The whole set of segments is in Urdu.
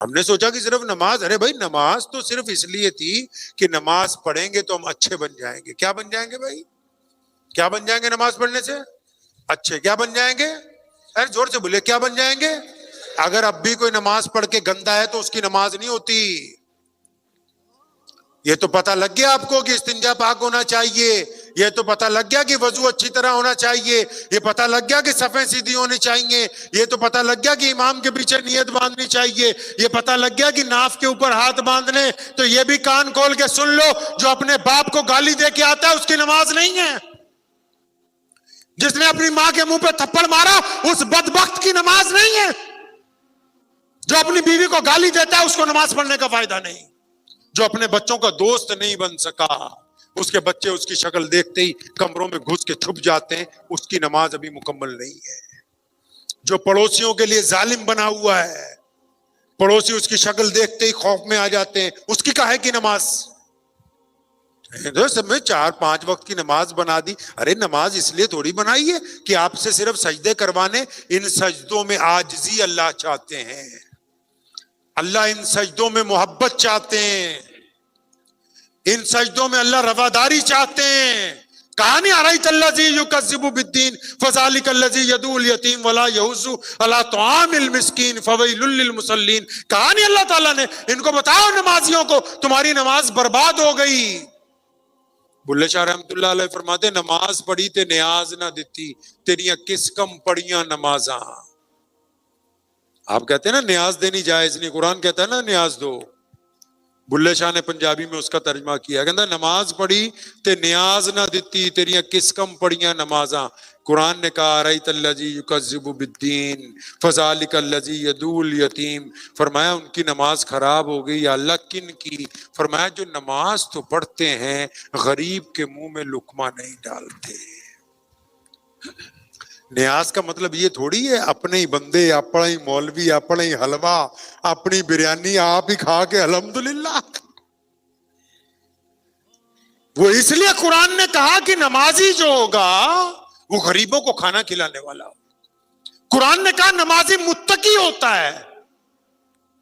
ہم نے سوچا کہ صرف نماز، ارے بھائی نماز تو صرف اس لیے تھی کہ نماز پڑھیں گے تو ہم اچھے بن جائیں گے. کیا بن جائیں گے بھائی؟ کیا بن جائیں گے نماز پڑھنے سے؟ اچھے. کیا بن جائیں گے؟ ارے زور سے بولے، کیا بن جائیں گے؟ اگر اب بھی کوئی نماز پڑھ کے گندا ہے تو اس کی نماز نہیں ہوتی. یہ تو پتہ لگ گیا آپ کو کہ استنجا پاک ہونا چاہیے، یہ تو پتہ لگ گیا کہ وضو اچھی طرح ہونا چاہیے، یہ پتہ لگ گیا کہ صفیں سیدھی ہونی چاہیے، یہ تو پتہ لگ گیا کہ امام کے پیچھے نیت باندھنی چاہیے، یہ پتہ لگ گیا کہ ناف کے اوپر ہاتھ باندھنے. تو یہ بھی کان کھول کے سن لو، جو اپنے باپ کو گالی دے کے آتا ہے اس کی نماز نہیں ہے. جس نے اپنی ماں کے منہ پہ تھپڑ مارا اس بدبخت کی نماز نہیں ہے. جو اپنی بیوی کو گالی دیتا ہے اس کو نماز پڑھنے کا فائدہ نہیں. جو اپنے بچوں کا دوست نہیں بن سکا، اس کے بچے اس کی شکل دیکھتے ہی کمروں میں گھس کے چھپ جاتے ہیں، اس کی نماز ابھی مکمل نہیں ہے. جو پڑوسیوں کے لیے ظالم بنا ہوا ہے، پڑوسی اس کی شکل دیکھتے ہی خوف میں آ جاتے ہیں، اس کی کاہے کی نماز؟ سب میں 4-5 وقت کی نماز بنا دی. ارے نماز اس لیے تھوڑی بنائی ہے کہ آپ سے صرف سجدے کروانے. ان سجدوں میں عاجزی اللہ چاہتے ہیں، اللہ ان سجدوں میں محبت چاہتے ہیں، ان سجدوں میں اللہ رواداری چاہتے ہیں. کہانی ارایت الذی یکذب بالدین فذلک الذی یدعو الیتیم ولا یحض علی طعام المسکین فویل للمصلین. کہانی اللہ تعالیٰ نے ان کو بتاؤ نمازیوں کو تمہاری نماز برباد ہو گئی. بلے شاہ رحمت اللہ علیہ فرماتے نماز پڑھی تے نیاز نہ دیتی، تیریاں کس کم پڑھیاں نمازاں. آپ کہتے ہیں نا نیاز دینی جائز نہیں، قرآن کہتا ہے نا نیاز دو. بلے شاہ نے پنجابی میں اس کا ترجمہ کیا، کہتا نماز پڑھی تے نیاز نہ دیتی، تیریاں کس کم پڑھیاں نمازاں. قرآن نے کہا ارایت الذی یکذب بالدین فذلک الذی یدعو الیتیم. فرمایا ان کی نماز خراب ہو گئی. یا اللہ کن کی؟ فرمایا جو نماز تو پڑھتے ہیں غریب کے منہ میں لقمہ نہیں ڈالتے. نیاز کا مطلب یہ تھوڑی ہے اپنے ہی بندے، اپنا ہی مولوی، اپنا ہی حلوہ، اپنی بریانی آپ ہی کھا کے الحمدللہ. وہ اس لیے قرآن نے کہا کہ نمازی جو ہوگا وہ غریبوں کو کھانا کھلانے والا ہو. قرآن نے کہا نمازی متقی ہوتا ہے.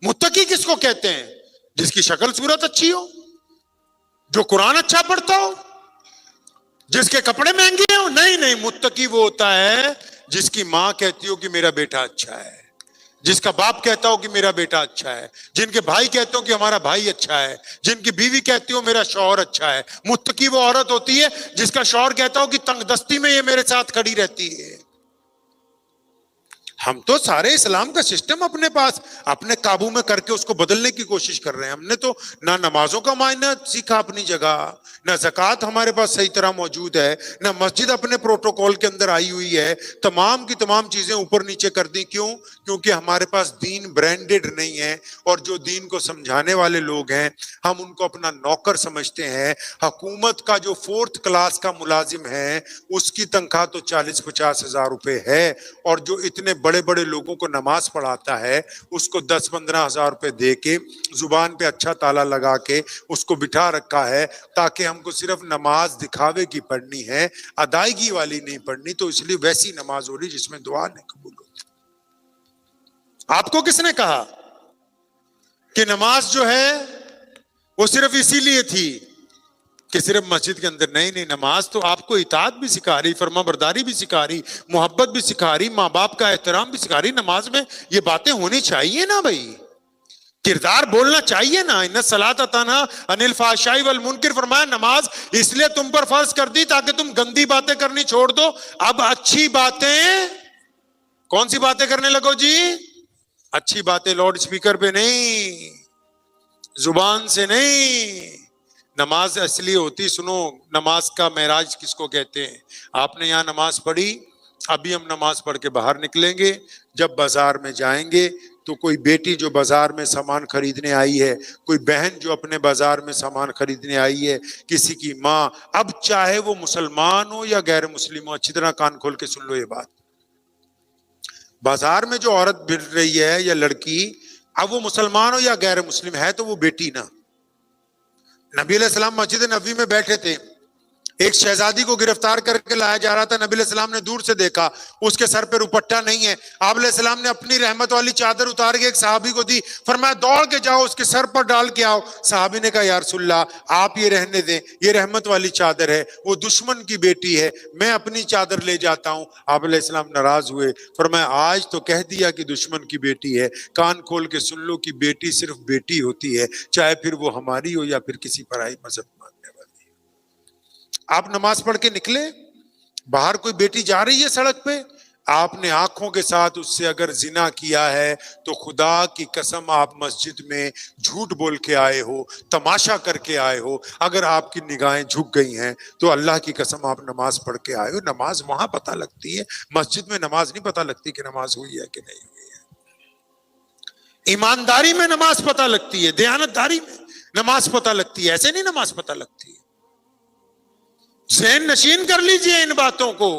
متقی کس کو کہتے ہیں؟ جس کی شکل صورت اچھی ہو، جو قرآن اچھا پڑھتا ہو، جس کے کپڑے مہنگے ہو. نہیں، متقی وہ ہوتا ہے جس کی ماں کہتی ہو کہ میرا بیٹا اچھا ہے، جس کا باپ کہتا ہو کہ میرا بیٹا اچھا ہے، جن کے بھائی کہتے ہو کہ ہمارا بھائی اچھا ہے، جن کی بیوی کہتی ہو میرا شوہر اچھا ہے. متقی وہ عورت ہوتی ہے جس کا شوہر کہتا ہو کہ تنگ دستی میں یہ میرے ساتھ کھڑی رہتی ہے. ہم تو سارے اسلام کا سسٹم اپنے پاس اپنے قابو میں کر کے اس کو بدلنے کی کوشش کر رہے ہیں. ہم نے تو نہ نمازوں کا معنی سیکھا اپنی جگہ، نہ زکوٰۃ ہمارے پاس صحیح طرح موجود ہے، نہ مسجد اپنے پروٹوکول کے اندر آئی ہوئی ہے. تمام کی تمام چیزیں اوپر نیچے کر دی. کیوں؟ کیونکہ ہمارے پاس دین برانڈڈ نہیں ہے، اور جو دین کو سمجھانے والے لوگ ہیں ہم ان کو اپنا نوکر سمجھتے ہیں. حکومت کا جو 4th کلاس کا ملازم ہے اس کی تنخواہ تو 40-50 ہزار روپے ہے، اور جو اتنے بڑے بڑے لوگوں کو نماز پڑھاتا ہے اس کو 10-15 ہزار روپے دے کے زبان پہ اچھا تالا لگا کے اس کو بٹھا رکھا ہے تاکہ ہم کو صرف نماز دکھاوے کی پڑھنی ہے، ادائیگی والی نہیں پڑھنی. تو اس لیے ویسی نماز ہو رہی جس میں دعا نہیں قبول ہوتی. آپ کو کس نے کہا کہ نماز جو ہے وہ صرف اسی لیے تھی کہ صرف مسجد کے اندر؟ نہیں، نماز تو آپ کو اطاعت بھی سکھا رہی، فرما برداری بھی سکھا رہی، محبت بھی سکھا رہی، ماں باپ کا احترام بھی سکھا رہی. نماز میں یہ باتیں ہونی چاہیے نا بھائی، کردار بولنا چاہیے نا. ان الصلاۃ تنہی عن الفحشاء والمنکر. فرمایا نماز اس لیے تم پر فرض کر دی تاکہ تم گندی باتیں کرنی چھوڑ دو. اب اچھی باتیں، کون سی باتیں کرنے لگو جی؟ اچھی باتیں لاؤڈ اسپیکر پہ نہیں، زبان سے نہیں. نماز اس لیے ہوتی، سنو، نماز کا معراج کس کو کہتے ہیں؟ آپ نے یہاں نماز پڑھی، ابھی ہم نماز پڑھ کے باہر نکلیں گے. جب بازار میں جائیں گے تو کوئی بیٹی جو بازار میں سامان خریدنے آئی ہے، کوئی بہن جو اپنے بازار میں سامان خریدنے آئی ہے، کسی کی ماں، اب چاہے وہ مسلمان ہو یا غیر مسلم ہو، اچھی طرح کان کھول کے سن لو یہ بات. بازار میں جو عورت پھر رہی ہے یا لڑکی، اب وہ مسلمان ہو یا غیر مسلم ہے تو وہ بیٹی نا. نبی علیہ السلام مسجد نبوی میں بیٹھے تھے، ایک شہزادی کو گرفتار کر کے لایا جا رہا تھا، نبی علیہ السلام نے دور سے دیکھا، اس کے سر پہ دوپٹہ نہیں ہے، آپ علیہ السلام نے اپنی رحمت والی چادر اتار کے ایک صحابی کو دی، فرمایا دوڑ کے جاؤ اس کے سر پر ڈال کے آؤ۔ صحابی نے کہا یا رسول اللہ آپ یہ رہنے دیں، یہ رحمت والی چادر ہے، وہ دشمن کی بیٹی ہے، میں اپنی چادر لے جاتا ہوں۔ آپ علیہ السلام ناراض ہوئے، فرمایا آج تو کہہ دیا کہ دشمن کی بیٹی ہے، کان کھول کے سن لو کہ بیٹی صرف بیٹی ہوتی ہے، چاہے پھر وہ ہماری ہو یا پھر کسی پرائی مذہب ماننے والی۔ آپ نماز پڑھ کے نکلے، باہر کوئی بیٹی جا رہی ہے سڑک پہ، آپ نے آنکھوں کے ساتھ اس سے اگر زنا کیا ہے تو خدا کی قسم آپ مسجد میں جھوٹ بول کے آئے ہو، تماشا کر کے آئے ہو، اگر آپ کی نگاہیں جھک گئی ہیں تو اللہ کی قسم آپ نماز پڑھ کے آئے ہو۔ نماز وہاں پتہ لگتی ہے، مسجد میں نماز نہیں پتہ لگتی کہ نماز ہوئی ہے کہ نہیں ہوئی ہے۔ ایمانداری میں نماز پتہ لگتی ہے، دیانتداری میں نماز پتہ لگتی ہے، ایسے نہیں نماز پتہ لگتی ہے۔ ذہن نشین کر لیجئے ان باتوں کو،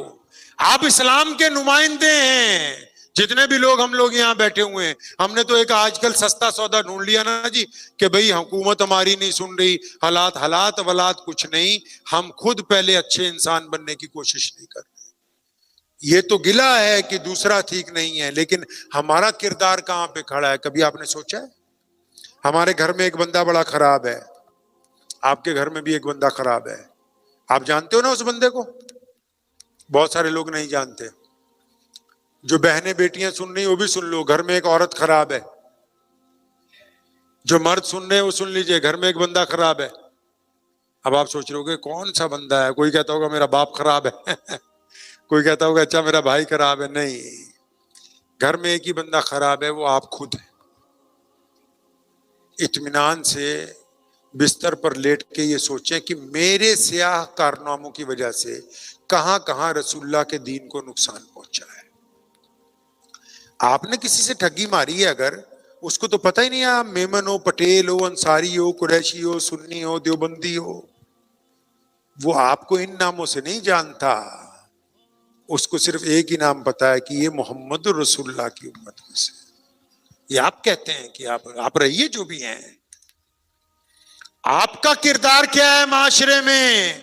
آپ اسلام کے نمائندے ہیں۔ جتنے بھی لوگ ہم لوگ یہاں بیٹھے ہوئے ہیں، ہم نے تو ایک آج کل سستا سودا ڈھونڈ لیا نا جی کہ بھئی حکومت ہماری نہیں سن رہی، حالات ولات کچھ نہیں، ہم خود پہلے اچھے انسان بننے کی کوشش نہیں کر رہے۔ یہ تو گلہ ہے کہ دوسرا ٹھیک نہیں ہے، لیکن ہمارا کردار کہاں پہ کھڑا ہے؟ کبھی آپ نے سوچا ہے؟ ہمارے گھر میں ایک بندہ بڑا خراب ہے، آپ کے گھر میں بھی ایک بندہ خراب ہے، آپ جانتے ہو نا اس بندے کو؟ بہت سارے لوگ نہیں جانتے، جو بہنیں بیٹیاں سن رہی وہ بھی سن لو، گھر میں ایک عورت خراب ہے، جو مرد سن رہے وہ سن لیجئے، گھر میں ایک بندہ خراب ہے۔ اب آپ سوچ رہے ہو کہ کون سا بندہ ہے؟ کوئی کہتا ہوگا میرا باپ خراب ہے کوئی کہتا ہوگا اچھا میرا بھائی خراب ہے۔ نہیں، گھر میں ایک ہی بندہ خراب ہے، وہ آپ خود ہیں۔ اطمینان سے بستر پر لیٹ کے یہ سوچیں کہ میرے سیاہ کارناموں کی وجہ سے کہاں کہاں رسول اللہ کے دین کو نقصان پہنچا ہے۔ آپ نے کسی سے ٹھگی ماری ہے، اگر اس کو تو پتہ ہی نہیں ہے، آپ میمن ہو، پٹیل ہو، انصاری ہو، قریشی ہو، سنی ہو، دیوبندی ہو، وہ آپ کو ان ناموں سے نہیں جانتا، اس کو صرف ایک ہی نام پتا ہے کہ یہ محمد رسول اللہ کی امت میں سے۔ یہ آپ کہتے ہیں کہ آپ رہیے جو بھی ہیں، آپ کا کردار کیا ہے معاشرے میں؟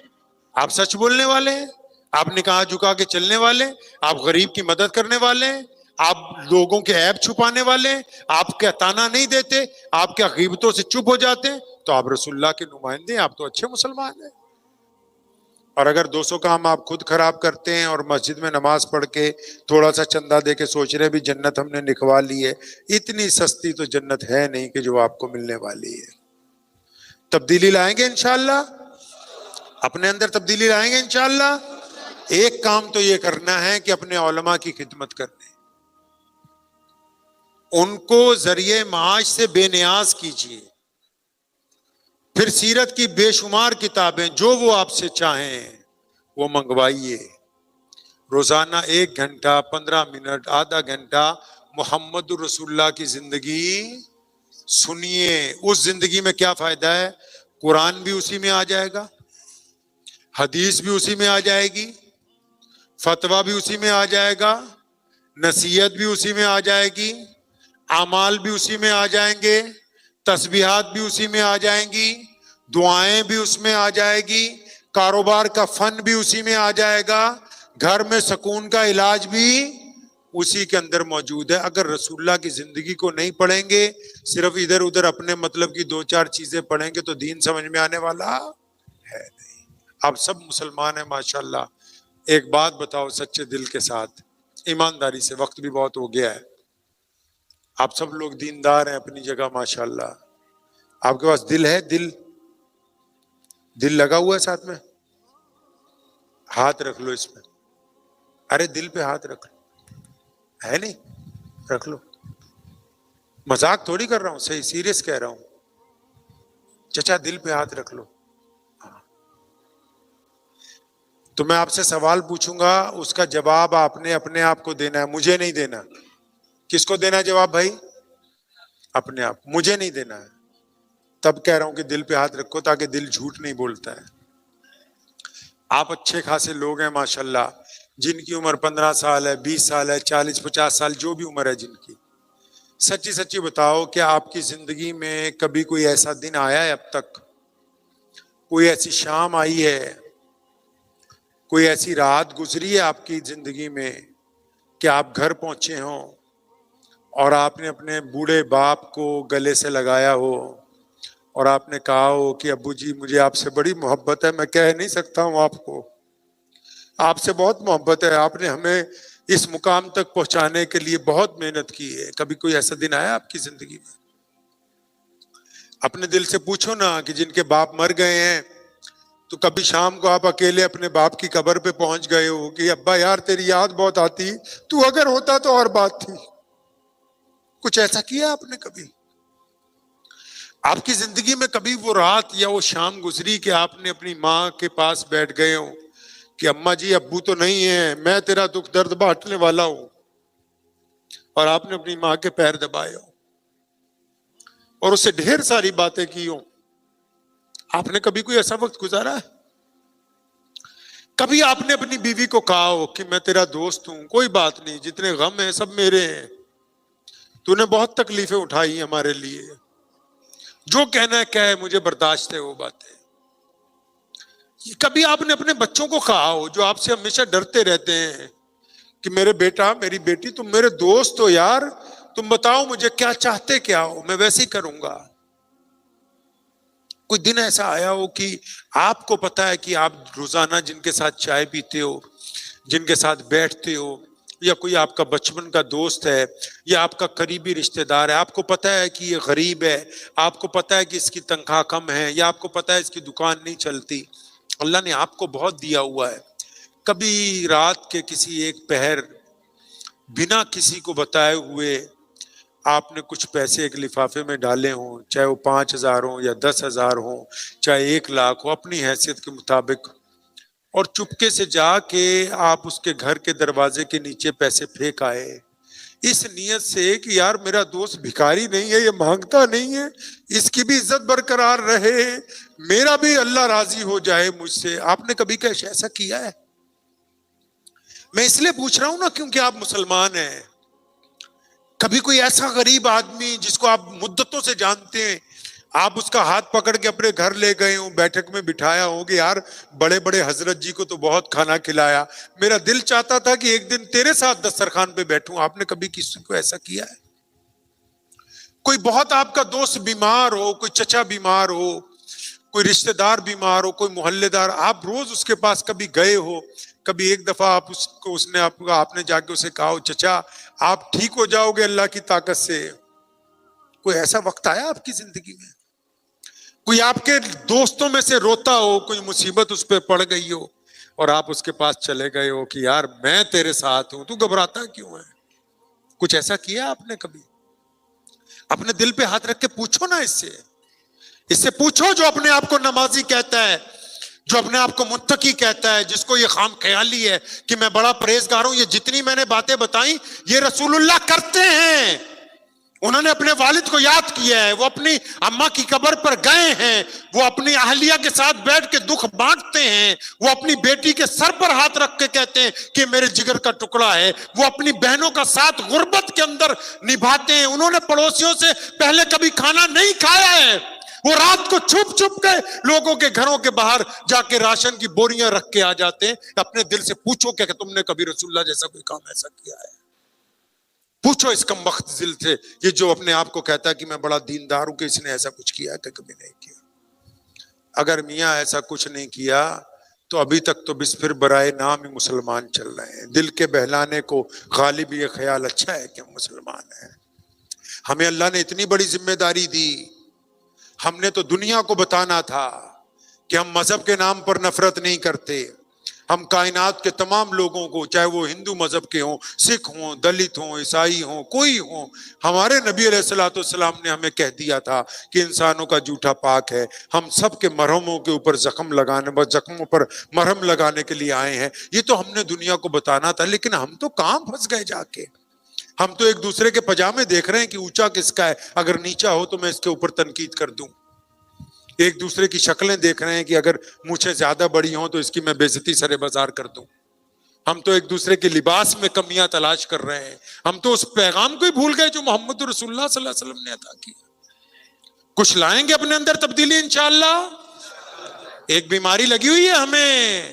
آپ سچ بولنے والے ہیں، آپ نکاح جھکا کے چلنے والے، آپ غریب کی مدد کرنے والے ہیں، آپ لوگوں کے عیب چھپانے والے ہیں، آپ کیا تانا نہیں دیتے، آپ کیا غیبتوں سے چپ ہو جاتے ہیں، تو آپ رسول اللہ کے نمائندے ہیں، آپ تو اچھے مسلمان ہیں۔ اور اگر 200 کام آپ خود خراب کرتے ہیں اور مسجد میں نماز پڑھ کے تھوڑا سا چندہ دے کے سوچ رہے بھی جنت ہم نے لکھوا لی ہے، اتنی سستی تو جنت ہے نہیں کہ جو آپ کو ملنے والی ہے۔ تبدیلی لائیں گے انشاءاللہ، اپنے اندر تبدیلی لائیں گے انشاءاللہ۔ ایک کام تو یہ کرنا ہے کہ اپنے علماء کی خدمت کرنے، ان کو ذریعہ معاش سے بے نیاز کیجیے، پھر سیرت کی بے شمار کتابیں جو وہ آپ سے چاہیں وہ منگوائیے، روزانہ 1 گھنٹہ 15 منٹ آدھا گھنٹہ محمد رسول اللہ کی زندگی سنیے۔ اس زندگی میں کیا فائدہ ہے؟ قرآن بھی اسی میں آ جائے گا، حدیث بھی اسی میں آ جائے گی، فتویٰ بھی اسی میں آ جائے گا، نصیحت بھی اسی میں آ جائے گی، اعمال بھی اسی میں آ جائیں گے، تسبیحات بھی اسی میں آ جائیں گی، دعائیں بھی اس میں آ جائے گی، کاروبار کا فن بھی اسی میں آ جائے گا، گھر میں سکون کا علاج بھی اسی کے اندر موجود ہے۔ اگر رسول اللہ کی زندگی کو نہیں پڑھیں گے، صرف ادھر ادھر اپنے مطلب کی 2-4 چیزیں پڑھیں گے تو دین سمجھ میں آنے والا ہے نہیں۔ آپ سب مسلمان ہیں ماشاءاللہ، ایک بات بتاؤ سچے دل کے ساتھ، ایمانداری سے، وقت بھی بہت ہو گیا ہے، آپ سب لوگ دیندار ہیں اپنی جگہ ماشاءاللہ، آپ کے پاس دل ہے؟ دل لگا ہوا ہے ساتھ میں؟ ہاتھ رکھ لو اس میں، ارے دل پہ ہاتھ رکھ لو، ہے نہیں؟ رکھ لو، مذاق تھوڑی کر رہا ہوں، صحیح سیریس کہہ رہا ہوں، چچا دل پہ ہاتھ رکھ لو۔ تو میں آپ سے سوال پوچھوں گا، اس کا جواب آپ نے اپنے آپ کو دینا ہے، مجھے نہیں دینا۔ کس کو دینا ہے جواب بھائی؟ اپنے آپ، مجھے نہیں دینا ہے۔ تب کہہ رہا ہوں کہ دل پہ ہاتھ رکھو تاکہ دل جھوٹ نہیں بولتا ہے۔ آپ اچھے خاصے لوگ ہیں ماشاءاللہ، جن کی عمر 15 سال ہے، 20 سال ہے، 40-50 سال، جو بھی عمر ہے جن کی، سچی سچی بتاؤ کہ آپ کی زندگی میں کبھی کوئی ایسا دن آیا ہے اب تک، کوئی ایسی شام آئی ہے کوئی ایسی رات گزری ہے آپ کی زندگی میں کہ آپ گھر پہنچے ہوں اور آپ نے اپنے بوڑھے باپ کو گلے سے لگایا ہو اور آپ نے کہا ہو کہ ابو جی مجھے آپ سے بڑی محبت ہے، میں کہہ نہیں سکتا ہوں آپ سے بہت محبت ہے، آپ نے ہمیں اس مقام تک پہنچانے کے لیے بہت محنت کی ہے. کبھی کوئی ایسا دن آیا آپ کی زندگی میں؟ اپنے دل سے پوچھو نا کہ جن کے باپ مر گئے ہیں تو کبھی شام کو آپ اکیلے اپنے باپ کی قبر پہ پہنچ گئے ہو کہ ابا یار تیری یاد بہت آتی، تو اگر ہوتا تو اور بات تھی. کچھ ایسا کیا آپ نے کبھی؟ آپ کی زندگی میں کبھی وہ رات یا وہ شام گزری کہ آپ نے اپنی ماں کے پاس بیٹھ گئے ہوں کہ اماں جی ابو تو نہیں ہیں، میں تیرا دکھ درد بانٹنے والا ہوں، اور آپ نے اپنی ماں کے پیر دبائے ہوں اور اسے ڈھیر ساری باتیں کی ہوں؟ آپ نے کبھی کوئی ایسا وقت گزارا ہے؟ کبھی آپ نے اپنی بیوی کو کہا ہو کہ میں تیرا دوست ہوں، کوئی بات نہیں، جتنے غم ہیں سب میرے ہیں، تو نے بہت تکلیفیں اٹھائی ہمارے لیے، جو کہنا ہے کہے، مجھے برداشت ہے وہ باتیں. کبھی آپ نے اپنے بچوں کو کہا ہو جو آپ سے ہمیشہ ڈرتے رہتے ہیں کہ میرے بیٹا میری بیٹی تم میرے دوست ہو یار، تم بتاؤ مجھے کیا چاہتے کیا ہو، میں ویسے ہی کروں گا. کوئی دن ایسا آیا ہو کہ آپ کو پتا ہے کہ آپ روزانہ جن کے ساتھ چائے پیتے ہو، جن کے ساتھ بیٹھتے ہو، یا کوئی آپ کا بچپن کا دوست ہے یا آپ کا قریبی رشتہ دار ہے، آپ کو پتا ہے کہ یہ غریب ہے، آپ کو پتا ہے کہ اس کی تنخواہ کم ہے، یا آپ کو پتا ہے اس کی دکان نہیں چلتی، اللہ نے آپ کو بہت دیا ہوا ہے. کبھی رات کے کسی ایک پہر بنا کسی کو بتائے ہوئے آپ نے کچھ پیسے ایک لفافے میں ڈالے ہوں، چاہے وہ 5,000 ہوں یا 10,000 ہوں، چاہے 1,00,000 ہو، اپنی حیثیت کے مطابق، اور چپکے سے جا کے آپ اس کے گھر کے دروازے کے نیچے پیسے پھینک آئے، اس نیت سے کہ یار میرا دوست بھکاری نہیں ہے، یہ مانگتا نہیں ہے، اس کی بھی عزت برقرار رہے، میرا بھی اللہ راضی ہو جائے مجھ سے. آپ نے کبھی ایسا کیا ہے؟ میں اس لیے پوچھ رہا ہوں نا کیونکہ آپ مسلمان ہیں. کبھی کوئی ایسا غریب آدمی جس کو آپ مدتوں سے جانتے ہیں، آپ اس کا ہاتھ پکڑ کے اپنے گھر لے گئے ہوں، بیٹھک میں بٹھایا ہو کہ یار بڑے بڑے حضرت جی کو تو بہت کھانا کھلایا، میرا دل چاہتا تھا کہ ایک دن تیرے ساتھ دسترخوان پہ بیٹھوں. آپ نے کبھی کسی کو ایسا کیا ہے؟ کوئی بہت آپ کا دوست بیمار ہو، کوئی چچا بیمار ہو، کوئی رشتہ دار بیمار ہو، کوئی محلے دار، آپ روز اس کے پاس کبھی گئے ہو، کبھی ایک دفعہ آپ نے جا کے اسے کہا ہو چچا آپ ٹھیک ہو جاؤ گے اللہ کی طاقت سے. کوئی ایسا وقت آیا آپ کی زندگی میں؟ کوئی آپ کے دوستوں میں سے روتا ہو، کوئی مصیبت اس پہ پڑ گئی ہو اور آپ اس کے پاس چلے گئے ہو کہ یار میں تیرے ساتھ ہوں، تو گھبراتا کیوں ہے؟ کچھ ایسا کیا آپ نے کبھی؟ اپنے دل پہ ہاتھ رکھ کے پوچھو نا، اس سے پوچھو جو اپنے آپ کو نمازی کہتا ہے، جو اپنے آپ کو متقی کہتا ہے، جس کو یہ خام خیالی ہے کہ میں بڑا پرہیزگار ہوں، یہ جتنی میں نے باتیں بتائیں یہ رسول اللہ کرتے ہیں. انہوں نے اپنے والد کو یاد کیا ہے، وہ اپنی اماں کی قبر پر گئے ہیں، وہ اپنی اہلیہ کے ساتھ بیٹھ کے دکھ بانٹتے ہیں، وہ اپنی بیٹی کے سر پر ہاتھ رکھ کے کہتے ہیں کہ میرے جگر کا ٹکڑا ہے، وہ اپنی بہنوں کا ساتھ غربت کے اندر نبھاتے ہیں. انہوں نے پڑوسیوں سے پہلے کبھی کھانا نہیں کھایا ہے، وہ رات کو چھپ چھپ کے لوگوں کے گھروں کے باہر جا کے راشن کی بوریاں رکھ کے آ جاتے ہیں. اپنے دل سے پوچھو کہ تم نے کبھی رسول اللہ جیسا کوئی کام ایسا کیا ہے؟ پوچھو اس کم بخت ذل سے، یہ جو اپنے آپ کو کہتا ہے کہ میں بڑا دیندار ہوں، کہ اس نے ایسا کچھ کیا کہ کبھی نہیں کیا. اگر میاں ایسا کچھ نہیں کیا تو ابھی تک تو بس پھر برائے نام ہی مسلمان چل رہے ہیں. دل کے بہلانے کو غالب یہ خیال اچھا ہے کہ ہم مسلمان ہیں. ہمیں اللہ نے اتنی بڑی ذمہ داری دی، ہم نے تو دنیا کو بتانا تھا کہ ہم مذہب کے نام پر نفرت نہیں کرتے. ہم کائنات کے تمام لوگوں کو، چاہے وہ ہندو مذہب کے ہوں، سکھ ہوں، دلت ہوں، عیسائی ہوں، کوئی ہوں، ہمارے نبی علیہ الصلوۃ والسلام نے ہمیں کہہ دیا تھا کہ انسانوں کا جھوٹا پاک ہے. ہم سب کے مرہموں کے اوپر زخموں پر مرہم لگانے کے لیے آئے ہیں. یہ تو ہم نے دنیا کو بتانا تھا، لیکن ہم تو کام پھنس گئے جا کے. ہم تو ایک دوسرے کے پجامے دیکھ رہے ہیں کہ اونچا کس کا ہے، اگر نیچا ہو تو میں اس کے اوپر تنقید کر دوں. ایک دوسرے کی شکلیں دیکھ رہے ہیں کہ اگر مجھے زیادہ بڑی ہوں تو اس کی میں بے عزتی سرے بازار کر دوں. ہم تو ایک دوسرے کے لباس میں کمیاں تلاش کر رہے ہیں. ہم تو اس پیغام کو ہی بھول گئے جو محمد رسول اللہ صلی اللہ علیہ وسلم نے عطا کیا. کچھ لائیں گے اپنے اندر تبدیلی انشاءاللہ. ایک بیماری لگی ہوئی ہے ہمیں،